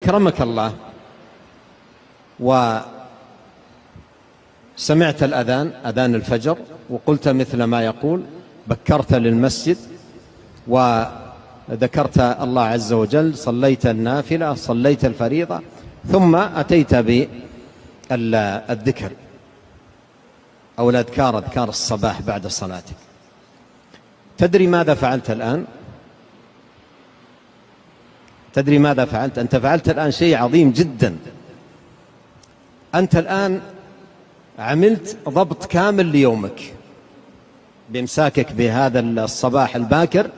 أكرمك الله وسمعت الأذان، أذان الفجر، وقلت مثل ما يقول، بكرت للمسجد وذكرت الله عز وجل، صليت النافلة، صليت الفريضة، ثم أتيت بالذكر أو الأذكار، أذكار الصباح بعد صلاتك. تدري ماذا فعلت الآن؟ تدري ماذا فعلت؟ أنت فعلت الآن شيء عظيم جدا. أنت الآن عملت ضبط كامل ليومك بإمساكك بهذا الصباح الباكر،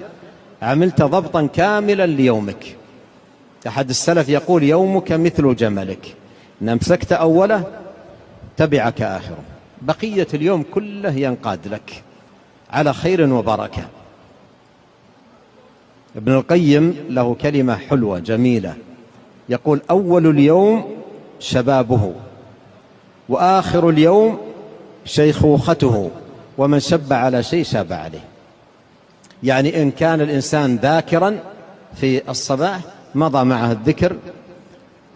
عملت ضبطا كاملا ليومك. أحد السلف يقول: يومك مثل جملك، إن أمسكت أوله تبعك آخره، بقية اليوم كله ينقاد لك على خير وبركة. ابن القيم له كلمة حلوة جميلة، يقول: أول اليوم شبابه، وآخر اليوم شيخوخته، ومن شب على شيء شاب عليه. يعني إن كان الإنسان ذاكرا في الصباح مضى معه الذكر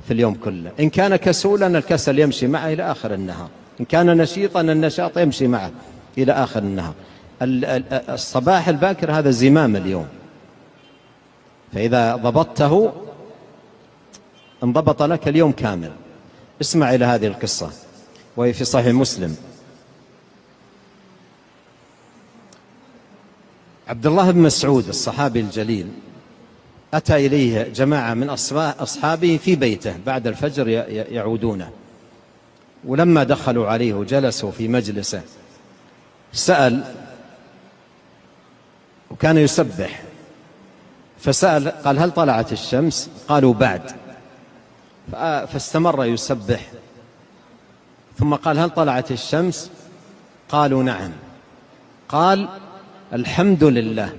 في اليوم كله، إن كان كسولا الكسل يمشي معه إلى آخر النهار، إن كان نشيطا النشاط يمشي معه إلى آخر النهار. الصباح الباكر هذا زمام اليوم، فإذا ضبطته انضبط لك اليوم كامل. اسمع إلى هذه القصة وهي في صحيح مسلم. عبد الله بن مسعود الصحابي الجليل أتى إليه جماعة من أصحابه في بيته بعد الفجر يعودونه، ولما دخلوا عليه وجلسوا في مجلسه سأل، وكان يسبح، فسأل قال: هل طلعت الشمس؟ قالوا: بعد. فاستمر يسبح، ثم قال: هل طلعت الشمس؟ قالوا: نعم. قال: الحمد لله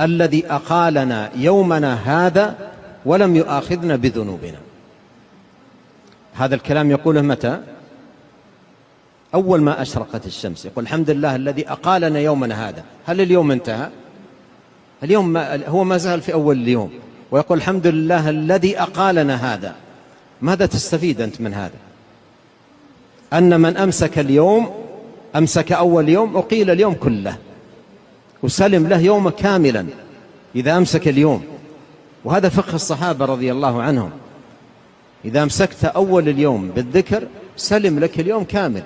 الذي أقالنا يومنا هذا ولم يؤاخذنا بذنوبنا. هذا الكلام يقوله متى؟ أول ما أشرقت الشمس، يقول: الحمد لله الذي أقالنا يومنا هذا. هل اليوم انتهى؟ اليوم هو ما زال في أول اليوم، ويقول: الحمد لله الذي أقالنا هذا. ماذا تستفيد أنت من هذا؟ أن من أمسك اليوم، أمسك أول يوم، أقيل اليوم كله وسلم له يوم كاملا إذا أمسك اليوم. وهذا فقه الصحابة رضي الله عنهم، إذا أمسكت أول اليوم بالذكر سلم لك اليوم كامل.